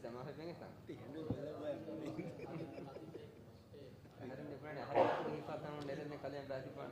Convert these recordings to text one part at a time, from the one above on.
استماعي بين إثنين. هذا من فلان هذا كله فاتنا من ليلة نكالين بعد فلان.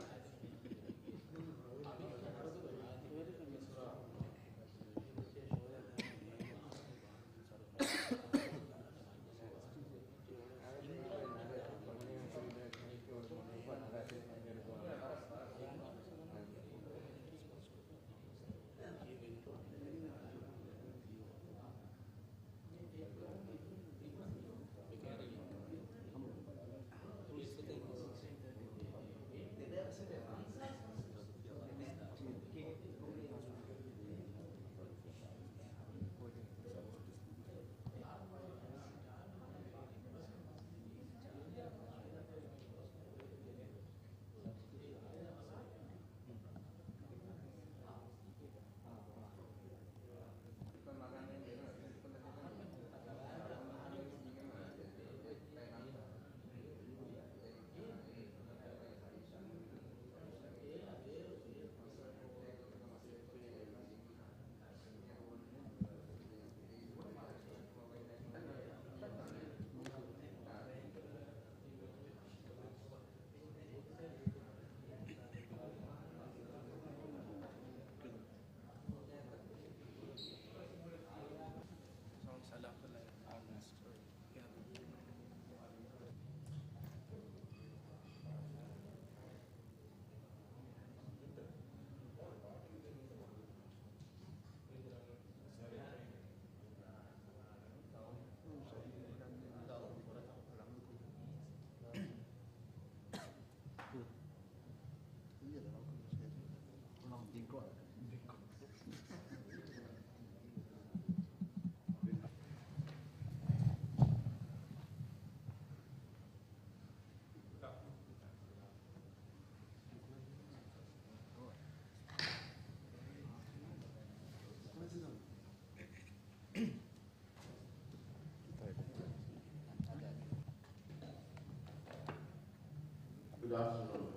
Good afternoon,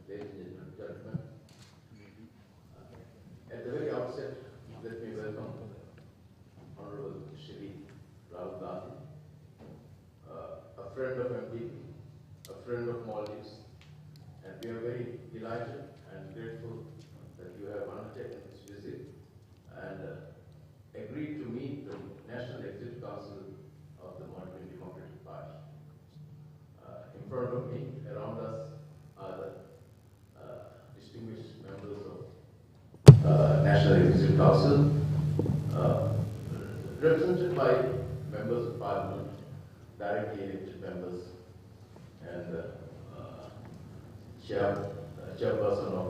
ladies and gentlemen. At the very outset, let me welcome Honorable Shri Rahul Gandhi, a friend of MDP, a friend of Maldives, and we are very delighted and grateful that you have undertaken this visit and agreed to meet the National Executive Council of the Maldivian Democratic Party. In front of me, around us, are the distinguished members of National Executive Council, represented by members of Parliament, directly elected members, and chairperson of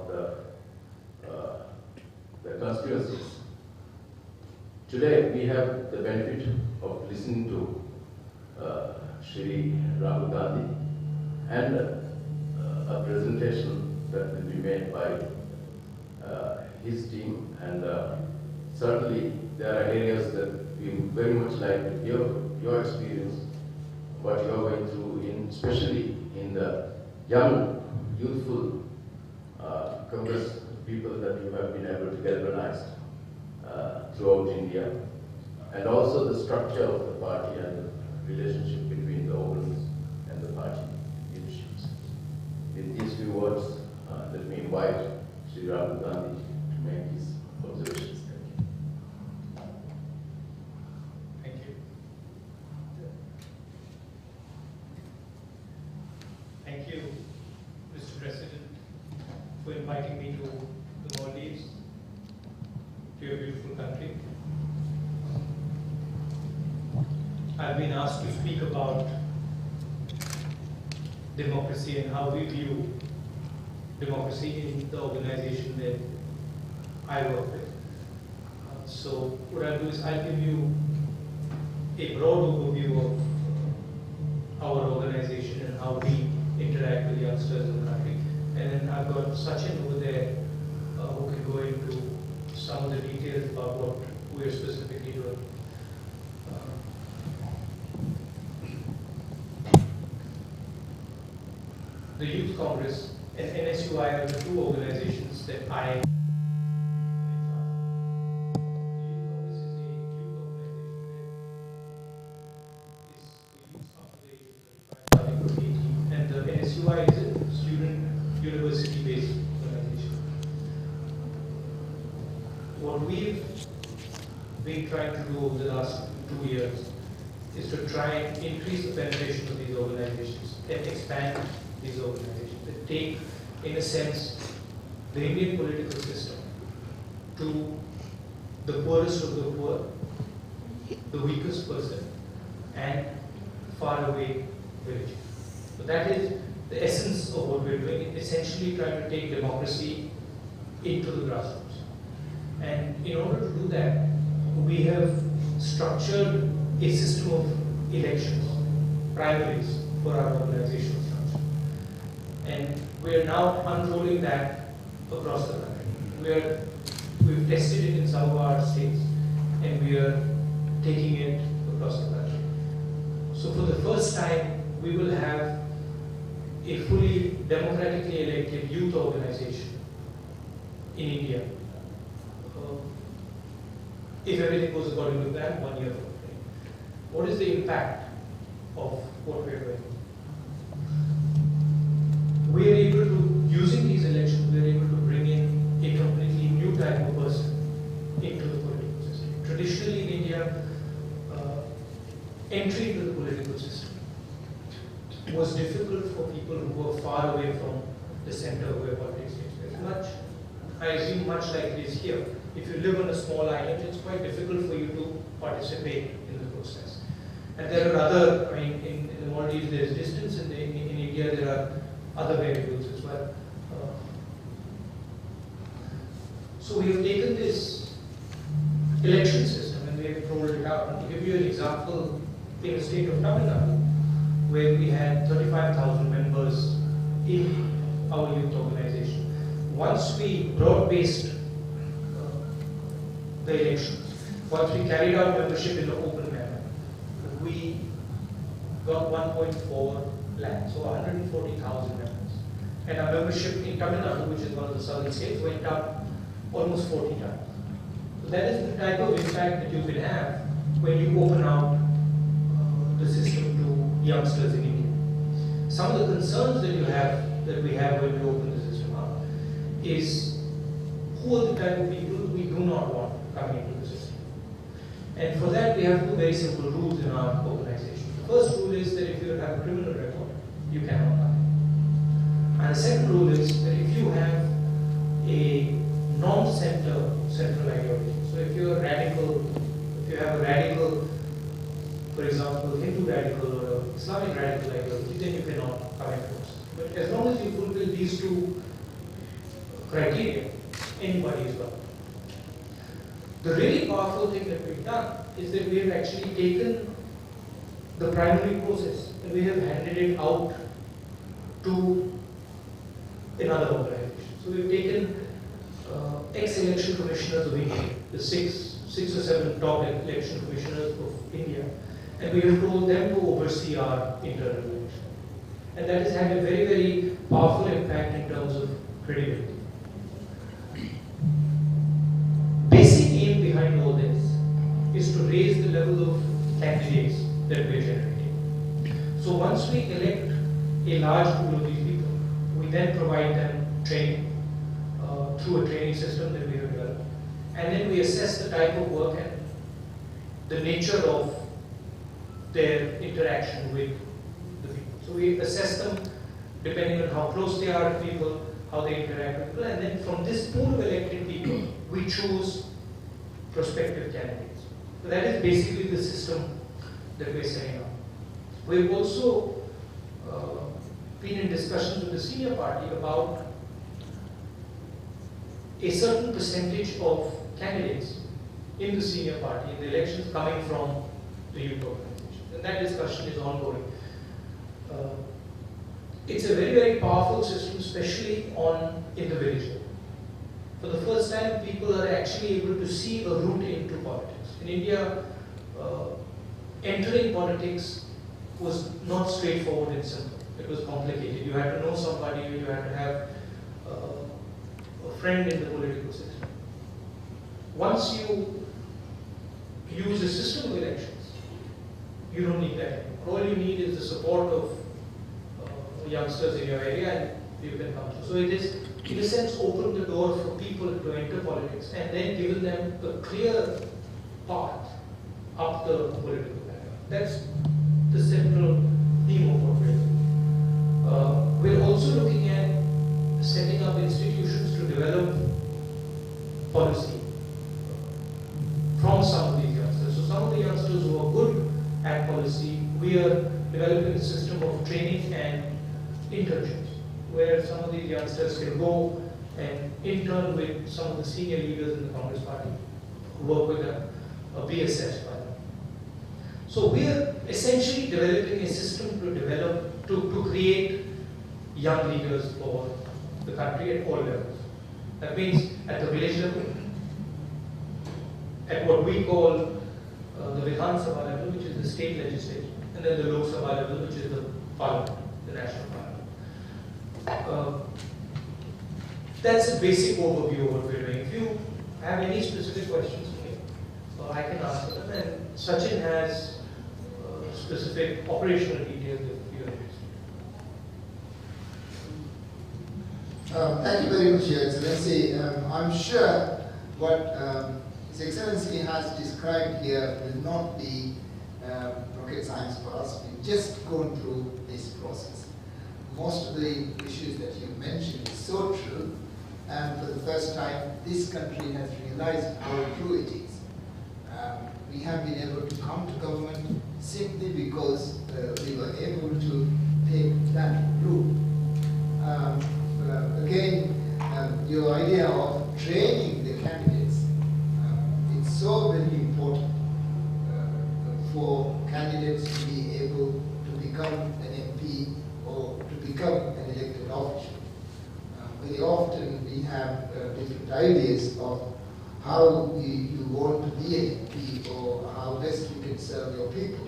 the constituencies. Today, we have the benefit of listening to Shri Rahul Gandhi and a presentation that will be made by his team, and certainly there are areas that we would very much like to hear your experience, what you are going through, especially in the young, youthful Congress people that you have been able to galvanize throughout India, and also the structure of the party and the relationship between the organs and the party leaderships. In these few words, let me invite Shri Rahul Gandhi to make his observations. Thank you. Thank you, Mr. President, for inviting me to the Maldives, to your beautiful country. I've been asked to speak about democracy and how we view democracy in the organization that I work with. So what I'll do is I'll give you a broad overview of our organization and how we interact with the youngsters in the country. And then I've got Sachin over there who can go into some of the details about what we're specifically doing. The Youth Congress and NSUI are the two organizations that I been trying to do over the last 2 years is to try and increase the penetration of these organizations and expand these organizations. That take, in a sense, the Indian political system to the poorest of the poor, the weakest person, and faraway village. So that is the essence of what we're doing, essentially trying to take democracy into the grassroots. And in order to do that, we have structured a system of elections, primaries for our organizational structure. And we are now unrolling that across the country. We've tested it in some of our states, and we are taking it across the country. So for the first time, we will have a fully democratically elected youth organization in India. If everything goes according to plan, 1 year from today. What is the impact of what we are doing? We are able to, using these elections, we are able to bring in a completely new type of person into the political system. Traditionally in India, entry into the political system was difficult for people who were far away from the center where politics takes place. I assume much like it is here. If you live on a small island, it's quite difficult for you to participate in the process. And there are other, in the Maldives there is distance, in India there are other variables as well. So we have taken this election system and we have rolled it out. And to give you an example, in the state of Tamil Nadu, where we had 35,000 members in our youth organization. Once we broad-based the elections, once we carried out membership in an open manner, we got 1.4 lakh, so 140,000 members. And our membership in Tamil Nadu, which is one of the southern states, went up almost 40 times. So that is the type of impact that you can have when you open out the system to youngsters in India. Some of the concerns that we have when we open the system up is who are the type of people we do not want coming into the system. And for that we have two very simple rules in our organization. The first rule is that if you have a criminal record, you cannot come. And the second rule is that if you have a non-central ideology, so if you are radical, if you have a radical, for example, Hindu radical or Islamic radical ideology, then you cannot come into us. But as long as you fulfill these two criteria, anybody is welcome. The really powerful thing that we've done is that we have actually taken the primary process and we have handed it out to another organization. So we've taken ex-election commissioners of India, the six or seven top election commissioners of India, and we have told them to oversee our internal election. And that has had a very, very powerful impact in terms of credibility. Basic aim behind all this is to raise the level of candidates that we are generating. So once we elect a large pool of these people, we then provide them training through a training system that we have developed. And then we assess the type of work and the nature of their interaction with the people. So we assess them depending on how close they are to people, how they interact with people, and then from this pool of elected people, we choose prospective candidates. So that is basically the system that we're setting up. We've also been in discussions with the senior party about a certain percentage of candidates in the senior party in the elections coming from the youth organization. And that discussion is ongoing. It's a very, very powerful system, especially in the village level. For the first time, people are actually able to see a route into politics. In India, entering politics was not straightforward and simple. It was complicated. You had to know somebody, you had to have a friend in the political system. Once you use a system of elections, you don't need that anymore. All you need is the support of youngsters in your area and you can come through. So it is, in a sense, opened the door for people to enter politics and then given them a clear path up the political ladder. That's the central theme of what we're doing. We're also looking at setting up institutions to develop policy from some of these youngsters. So some of the youngsters who are good at policy, we are developing a system of training and internships, where some of these youngsters can go and intern with some of the senior leaders in the Congress Party who work with a BSS by them. So we are essentially developing a system to create young leaders for the country at all levels. That means at the village level, at what we call the Vidhan Sabha level, which is the state legislature, and then the Lok Sabha level, which is the parliament, the national parliament. That's a basic overview of what we're doing. If you have any specific questions for me, I can answer them. And Sachin has specific operational details if you're interested. Thank you very much, Your Excellency. I'm sure what His Excellency has described here will not be rocket science for us. We've just gone through this process. Most of the issues that you mentioned is so true, and for the first time, this country has realized how true it is. We have been able to come to government simply because we were able to take that route. Again, your idea of training the candidates, it's so very important for candidates to be able to become an MP or to become an elected official. Very often we have different ideas of how you want to be an MP or how best you can serve your people.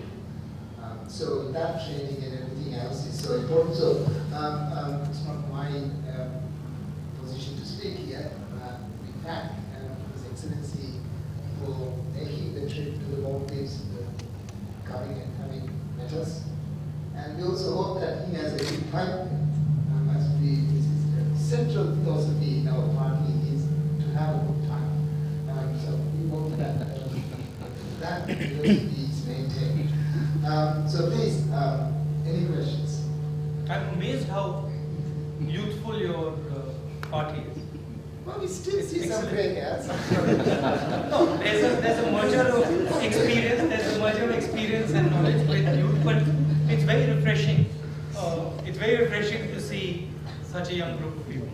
So that training and everything else is so important. So it's not my position to speak here. We thank His Excellency for making the trip to the Maldives, coming and having met us. And we also hope that he has a good time. As this is the central philosophy in our party is to have a good time. So we hope that that philosophy is maintained. So please, any questions? I'm amazed how youthful your party is. Well, we still see some gray hairs. No, there's a merger of experience. There's a merger of experience and knowledge with youth, but it's very refreshing. It's very refreshing to see such a young group of people.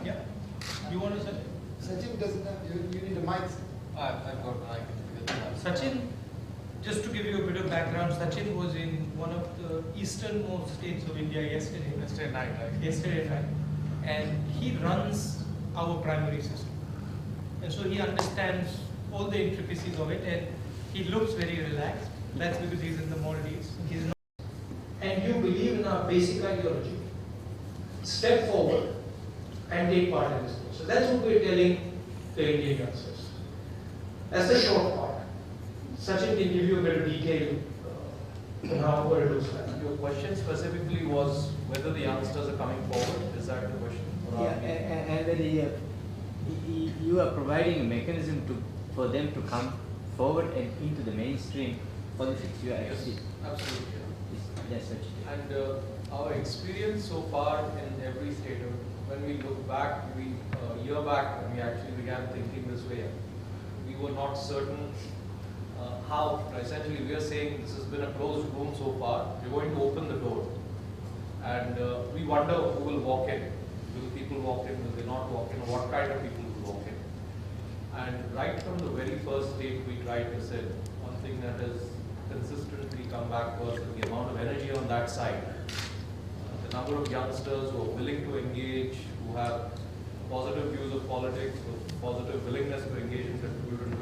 Yeah, you want to say? Sachin doesn't have. You need a mic. I've got a mic. Sachin, just to give you a bit of background, Sachin was in one of the easternmost states of India yesterday. Yesterday night. And he runs our primary system. And so he understands all the intricacies of it, and he looks very relaxed. That's because he's in the Maldives. He's not. And you believe in our basic ideology. Step forward and take part in this thing. So that's what we're telling the Indian youngsters. That's the short part. Sachin can give you a bit of detail on how what it looks like. Your question specifically was whether the youngsters are coming forward. Is that the question? Yeah, and whether you are providing a mechanism for them to come forward and into the mainstream politics. You are actually Absolutely. that's what you do. And our experience so far in every state, when we look back, a year back when we actually began thinking this way, we were not certain how. Essentially, we are saying this has been a closed room so far. We're going to open the door, and we wonder who will walk in. Will people walk in? Will they not walk in? What kind of people will walk in? And right from the very first date, we tried to say one thing that has consistently come back to us is the amount of energy on that side. The number of youngsters who are willing to engage, who have positive views of politics, with positive willingness to engage and contribute and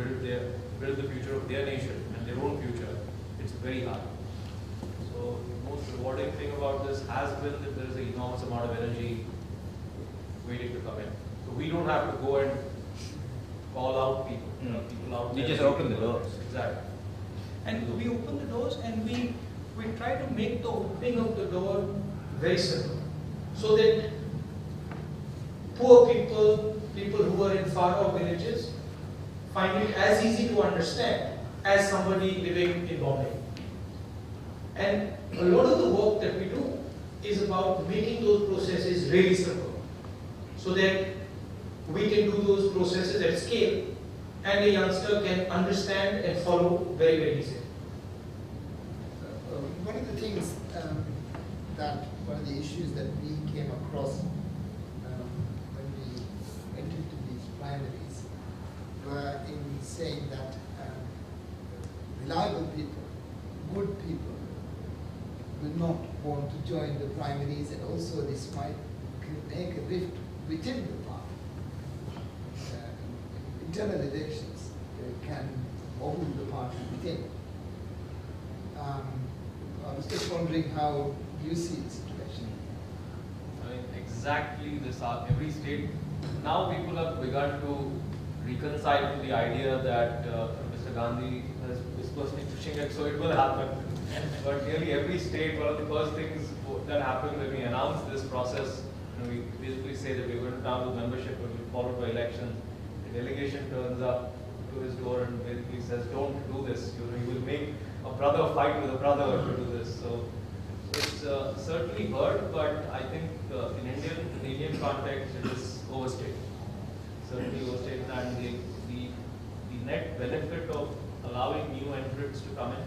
build the future of their nation and their own future, it's very hard. So the most rewarding thing about this has been that there is an enormous amount of energy waiting to come in. So we don't have to go and call out people. People out You there. just open the doors. Exactly. And we open the doors, and we try to make the opening of the door very simple, so that poor people, people who are in far-off villages find it as easy to understand as somebody living in Bombay. And a lot of the work that we do is about making those processes really simple, so that we can do those processes at scale and a youngster can understand and follow very, very easily. One of the things one of the issues that we came across when we went into these primaries were in saying that reliable people, good people, will not want to join the primaries, and also this might make a rift within the party. Internal elections can open the party within. I was just wondering how you see the situation. I mean, exactly this. Every state, now people have begun to reconcile to the idea that Mr. Gandhi is personally pushing it, so it will happen. But really, every state, one of the first things that happened when we announced this process, we basically say that we're going to down with membership and we'll follow by elections. The delegation turns up to his door and basically says, "Don't do this. You will make a brother fight with a brother if you do this." So it's certainly heard, but I think in Indian context, it is overstated. Certainly overstated, and the net benefit of allowing new entrants to come in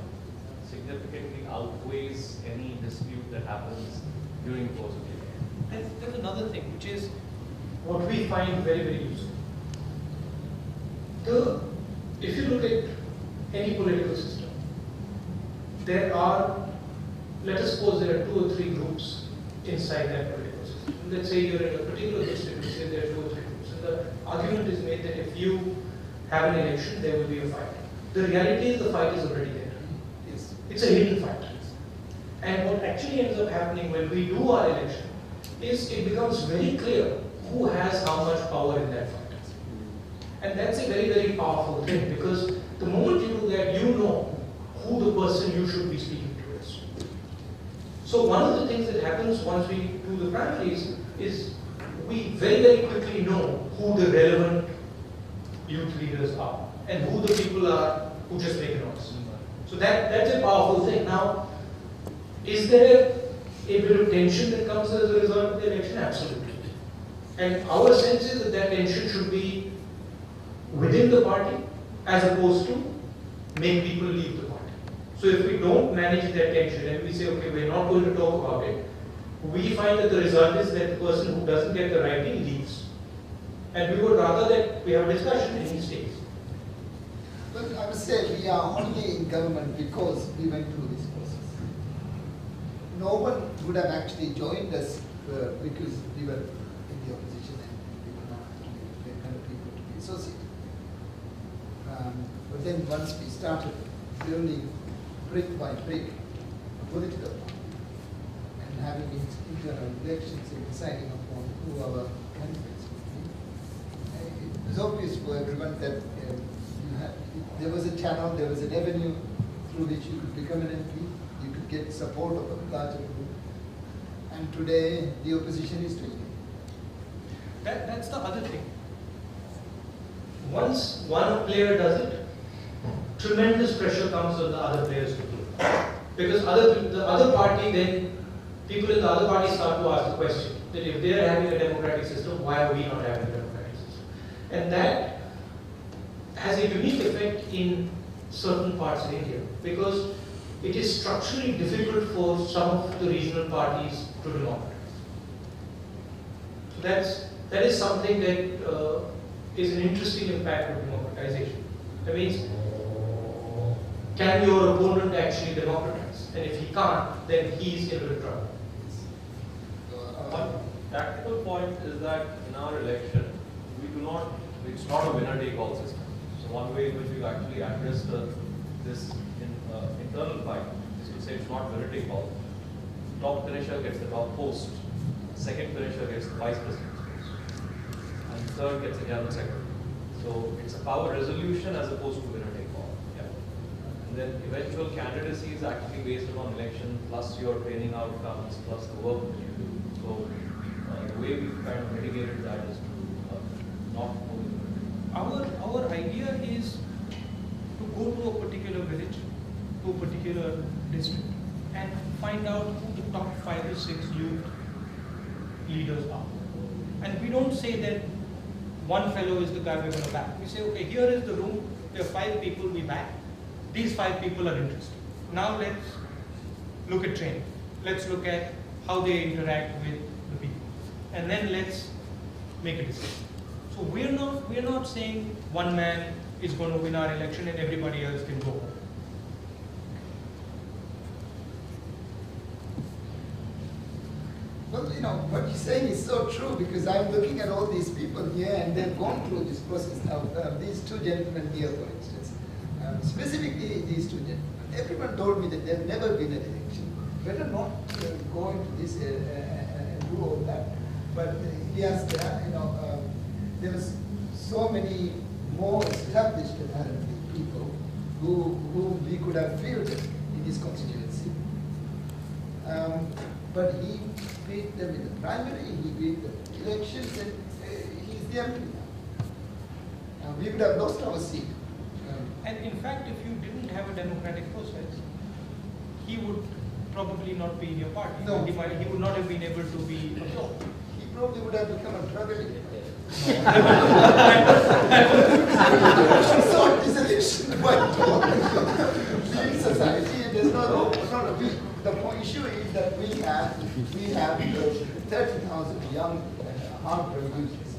significantly outweighs any dispute that happens during the course of the year. And there's another thing, which is what we find very, very useful. If you look at any political system, there are, let us suppose there are 2 or 3 groups inside that political system. Let's say you're in a particular district, you say there are 2 or 3 groups. And the argument is made that if you have an election, there will be a fight. The reality is the fight is already there. It's a hidden fight. And what actually ends up happening when we do our election is it becomes very clear who has how much power in that fight. And that's a very, very powerful thing, because the moment you do that, you know who the person you should be speaking to is. So one of the things that happens once we do the primaries is we very, very quickly know who the relevant youth leaders are and who the people are who just make noise. So that's a powerful thing. Now, is there a bit of tension that comes as a result of the election? Absolutely. And our sense is that tension should be within the party as opposed to make people leave the party. So if we don't manage that tension and we say, okay, we're not going to talk about it, we find that the result is that the person who doesn't get the right thing leaves. And we would rather that we have a discussion and he stays. But I would say we are only in government because we went through this process. No one would have actually joined us because we were in the opposition and we were not the kind of people to be associated. But then once we started building brick by brick a political party and having internal elections and deciding upon who our candidates would be, it was obvious for everyone that there was a channel, there was an avenue through which you could become an MP, you could get support of a larger group. And today, the opposition is doing it. That's the other thing. Once one player does it, tremendous pressure comes on the other players to do it. Because the other party, then people in the other party start to ask the question that if they are having a democratic system, why are we not having a democratic system? And that has a unique effect in certain parts of India, because it is structurally difficult for some of the regional parties to democratize. So that is something that is an interesting impact of democratization. That means, can your opponent actually democratize? And if he can't, then he's in real trouble. One tactical point is that in our election, it's not a winner-take-all system. So one way in which we've actually addressed this internal fight is to say it's not winner-take-all. Top finisher gets the top post, second finisher gets the vice president's post, and third gets a general secretary. So it's a power resolution as opposed to winner-take-all. Yeah. And then eventual candidacy is actually based upon election plus your training outcomes plus the work that you do. So the way we've kind of mitigated that is to not moving? Our idea is to go to a particular village, to a particular district, and find out who the top 5 to 6 youth leaders are. And we don't say that one fellow is the guy we're going to back. We say, okay, here is the room, there are 5 people we back. These 5 people are interested. Now let's look at training. Let's look at how they interact with the people. And then let's make a decision. So we're not saying one man is going to win our election and everybody else can go home. Well, what you're saying is so true, because I'm looking at all these people here and they've gone through this process now. These 2 gentlemen here, for instance, specifically these 2 gentlemen, everyone told me that they've never been at election. Better not go into this and do all that. But yes, there was so many more established apparently people who we could have filtered in this constituency. But he beat them in the primary, he beat them in the elections, and he's the MP now. We would have lost our seat. And in fact, if you didn't have a democratic process, he would probably not be in your party. No. He would not have been able to be absorbed. He probably would have become a drug addict. So this election went on. Civil society, there's not a big. The issue is that we have 30,000 young hard-drug users,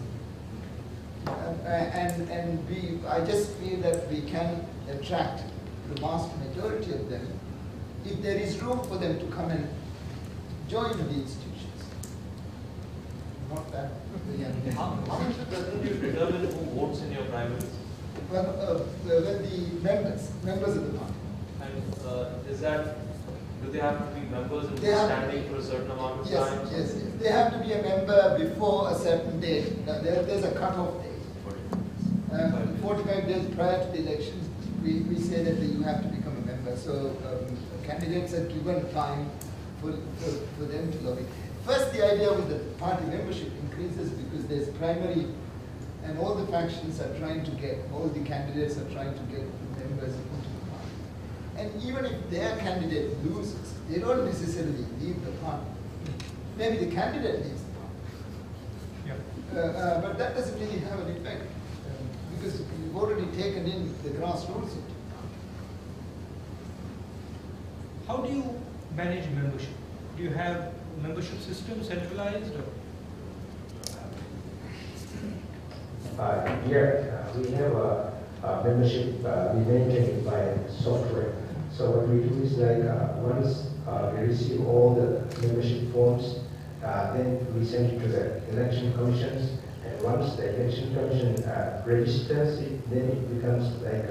and I just feel that we can attract the vast majority of them if there is room for them to come and join the institutions. Not that the young men. How much does you determine who votes in your primaries? Well, the members of the party. And is that, do they have to be members and be They have- standing for a certain amount of Yes, time? yes, yes. They have to be a member before a certain date. Now, there's a cut-off date. 45 days prior to the elections, we say that you have to become a member. So candidates are given time for them to lobby. First, the idea was that party membership increases because there's primary, and all the factions are trying to get, all the candidates are trying to get members into the party. And even if their candidate loses, they don't necessarily leave the party. Maybe the candidate leaves the party. Yeah. But that doesn't really have an effect because you've already taken in the grassroots. How do you manage membership? Do you have membership system centralized? Or? Here we have a membership we maintain by software. So what we do is like once we receive all the membership forms, then we send it to the election commissions. And once the election commission registers it, then it becomes like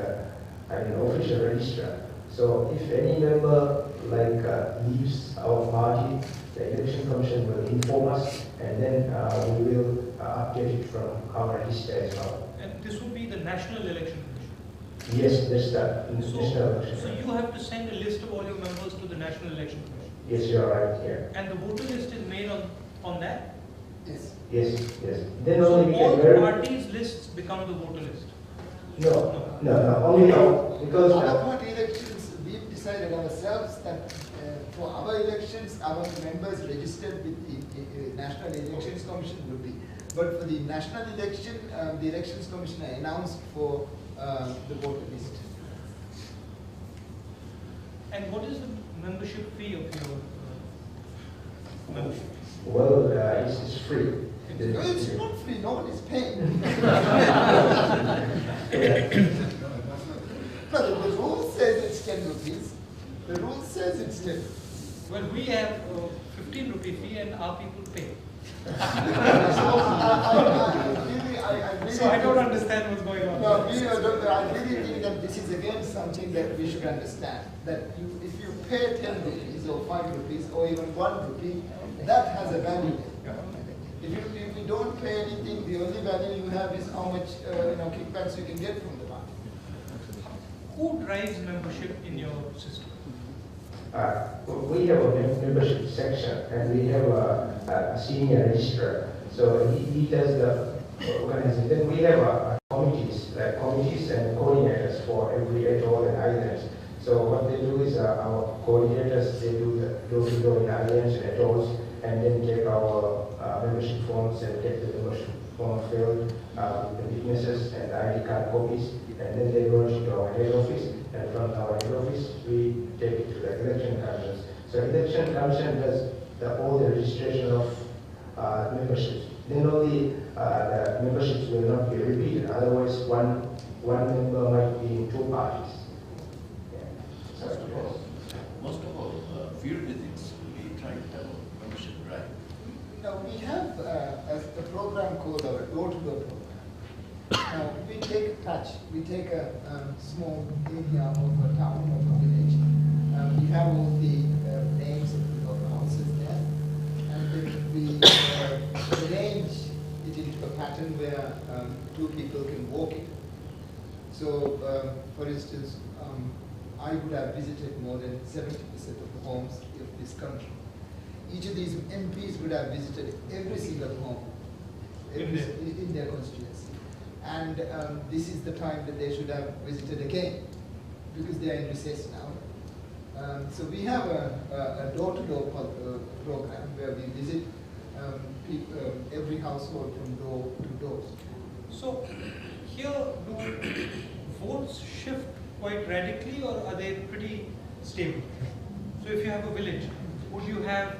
an official register. So if any member leaves our party, the election commission will inform us, and then we will update it from our register as well. And this would be the National Election Commission. Yes, that's the national election. So you have to send a list of all your members to the National Election Commission. Yes, you are right here. And the voter list is made on that? Yes. Yes, yes. Then So only we all can verify. parties' lists become the voter list? No, only because Other party elections, we've decided ourselves that for our elections, our members registered with the National Elections Commission would be. But for the national election, the Elections Commission announced for the voter list. And what is the membership fee of your membership? well, it's free. No, it's not free, no one is paying. But the rule says it's 10 rupees. The rule says it's 10 rupees. Well, we have 15 rupee fee and our people pay. So I don't understand what's going on. No, I really think that this is again something that we should understand. That if you pay 10 rupees or 5 rupees or even 1 rupee, that has a value. If you don't pay anything, the only value you have is how much kickbacks you can get from the party. Who drives membership in your system? We have a membership section, and we have a senior registrar. So he does the organizing. Then we have committees, like committees and coordinators for every atoll and islands. So what they do is our coordinators, they do the door-to-door in islands and atolls, and then take our membership forms and get the membership form filled with the witnesses and ID card copies, and then they go to our head office, and from our head office we take it to the election commissions. So election commission does all the registration of memberships. Then only the memberships will not be repeated. Otherwise, one member might be in two parties. Most of all, field visits, we try to have a membership drive. Now, we have a program called our door-to-door program. Now, we take a patch, we take a small area of a town or a village. We have all the names of the houses there, and then we arrange it into a pattern where two people can walk it. So, for instance, I would have visited more than 70% of the homes of this country. Each of these MPs would have visited every single home in their constituency. And this is the time that they should have visited again, because they are in recess now. So we have a door-to-door program where we visit every household from door to door. So here, do votes shift quite radically, or are they pretty stable? So if you have a village, would you have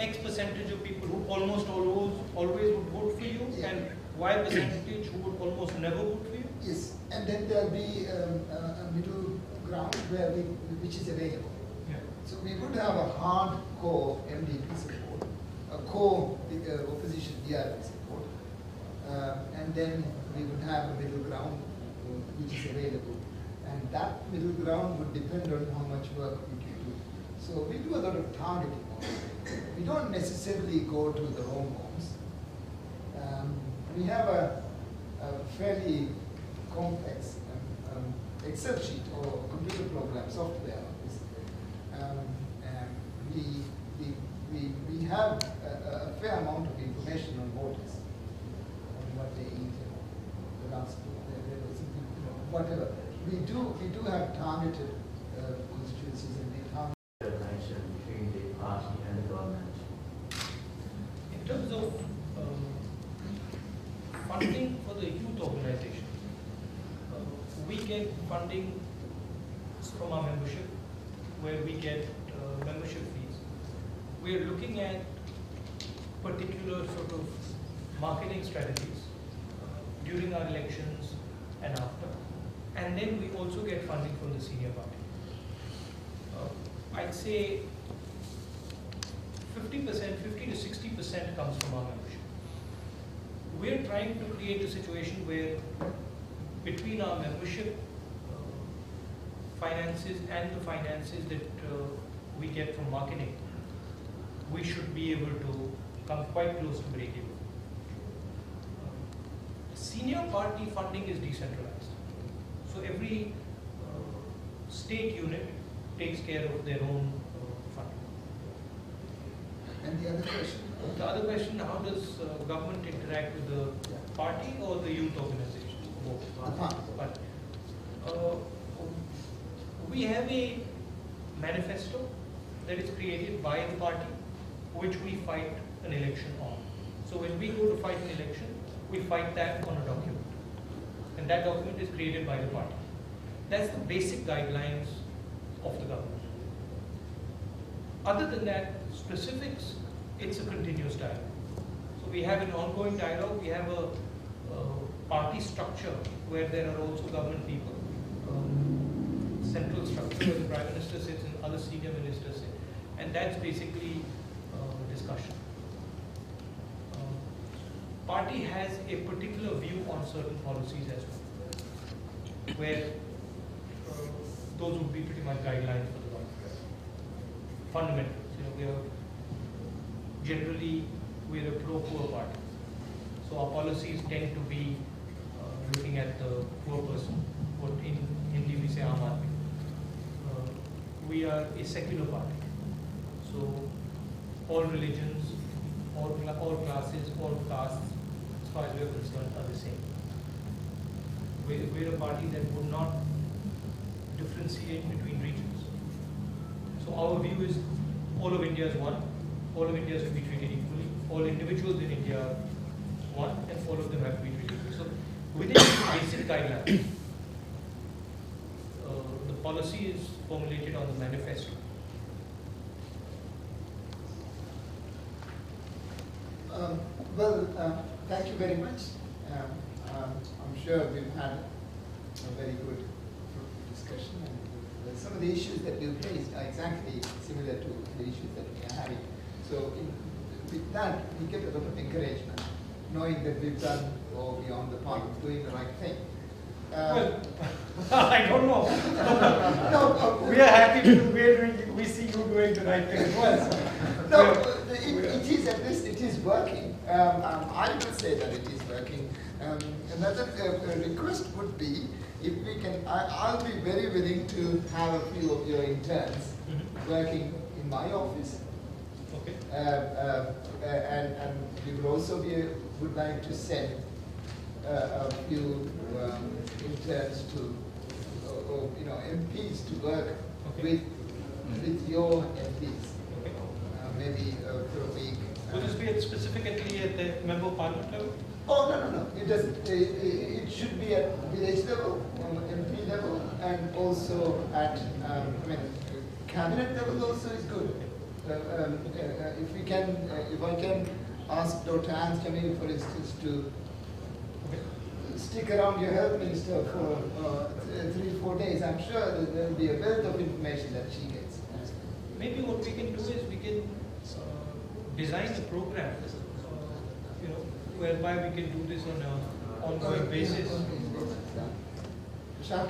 X percentage of people who almost always would vote for you, Yeah. and Y percentage who would almost never vote for you? Yes, and then there'll be a middle ground which is available. Yeah. So we would have a hardcore MDP support, a core opposition DRP support, and then we would have a middle ground which is available. And that middle ground would depend on how much work we can do. So we do a lot of targeting. We don't necessarily go to the home homes. We have a fairly complex Excel sheet or computer program software on this. We have a fair amount of information on voters, on what they eat, the last whatever. We do have targeted constituencies, and we target connection between the party and the government. In terms of funding for the youth organization, we get funding from our membership, where we get membership fees. We are looking at particular sort of marketing strategies during our elections and after. And then we also get funding from the senior party. I'd say 50% to 60% comes from our membership. We're trying to create a situation where between our membership finances and the finances that we get from marketing, we should be able to come quite close to break even. Senior party funding is decentralized. So every state unit takes care of their own funding. And the other question? The other question, how does government interact with the party or the youth organization? The party. We have a manifesto that is created by the party, which we fight an election on. So when we go to fight an election, we fight that on a document. And that document is created by the party. That's the basic guidelines of the government. Other than that, specifics, it's a continuous dialogue. So we have an ongoing dialogue. We have a party structure where there are also government people. Central structure where the Prime Minister sits and other senior ministers sit. And that's basically discussion. Party has a particular view on certain policies as well, where those would be pretty much guidelines for the government. Fundamentals, we're a pro-poor party. So our policies tend to be looking at the poor person, what in Hindi we say Aam Aadmi. We are a secular party. So all religions, all classes, all castes, far as we are concerned, are the same. We're a party that would not differentiate between regions. So our view is all of India is one, all of India should be treated equally, all individuals in India are one, and all of them have to be treated equally. So within the basic guidelines, the policy is formulated on the manifesto. Thank you very much. I'm sure we've had a very good discussion, and some of the issues that we've raised are exactly similar to the issues that we are having. So with that, we get a lot of encouragement, knowing that we've done or beyond the point, doing the right thing. Well, I don't know. No, we are happy we see you doing the right thing as well. No, it is, at least it is working. I will say that it is working. Another request would be, if we can, I'll be very willing to have a few of your interns working in my office. Okay. And we would also would like to send a few interns to, MPs to work with your MPs. Maybe for a week. Will this be specifically at the member of parliament level? Oh, no. It doesn't. It should be at village level, MP level, and also at, cabinet level also is good. If we can, if I can ask Dr. Hans Jamil, for instance, to stick around your health minister for 3-4 days, I'm sure that there will be a wealth of information that she gets. Maybe what we can do is we can design a program, whereby we can do this on an ongoing basis. Shah,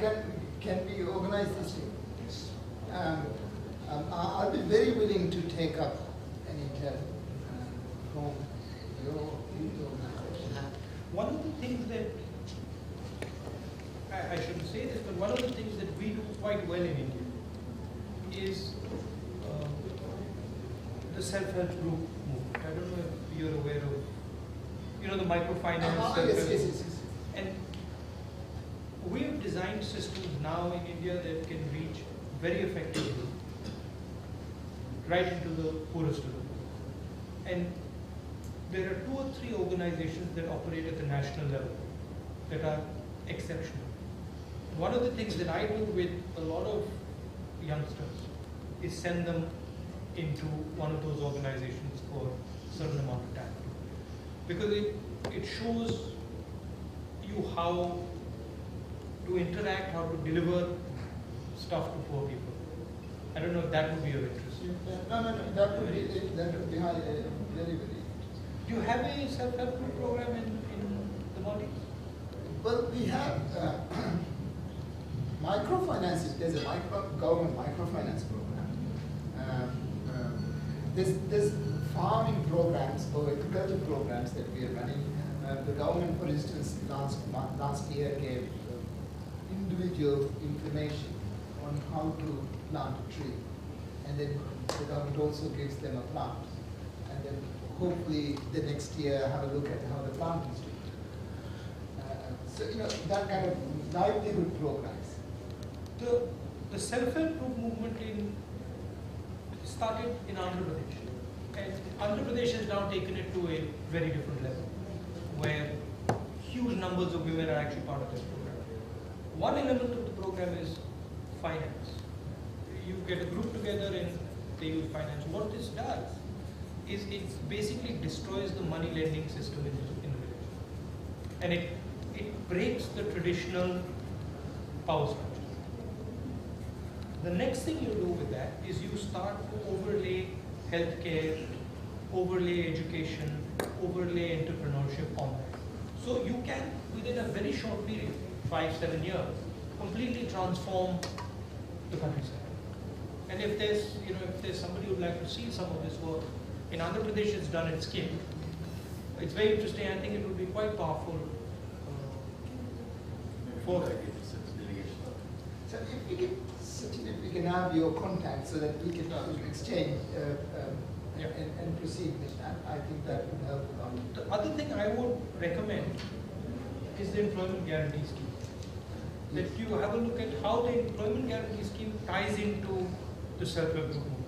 can we organize this thing? I'll be very willing to take up an intern from your organization. One of the things that, I shouldn't say this, but one of the things that we do quite well in India is the self-help group movement. I don't know if you're aware of, the microfinance. Yes. And we have designed systems now in India that can reach very effectively right into the poorest of the poor. And there are 2 or 3 organizations that operate at the national level that are exceptional. One of the things that I do with a lot of youngsters is send them into one of those organizations for a certain amount of time. Because it shows you how to interact, how to deliver stuff to poor people. I don't know if that would be of interest. No, that would be highly, very. Do you have a self-help group program in the body? Well, we have microfinance. There's a government microfinance program. There's farming programs or agriculture programs that we are running. The government, for instance, last year gave individual information on how to plant a tree, and then the government also gives them a plant, and then hopefully the next year have a look at how the plant is doing. So that kind of livelihood programs. The self-help group movement started in Andhra Pradesh, and Andhra Pradesh has now taken it to a very different level, where huge numbers of women are actually part of this program. One element of the program is finance. You get a group together and they use finance. What this does is it basically destroys the money lending system in the village, and it breaks the traditional power structure. The next thing you do with that is you start to overlay healthcare, overlay education, overlay entrepreneurship on that. So you can, within a very short period, 5-7 years, completely transform the countryside. And if there's somebody who would like to see some of this work, in Andhra Pradesh it's done at scale. It's very interesting. I think it would be quite powerful for So if we can have your contact so that we can exchange Yeah. and proceed with that. I think that would help the government. The other thing I would recommend is the employment guarantee scheme. That you have a look at how the employment guarantee scheme ties into the self-employment movement.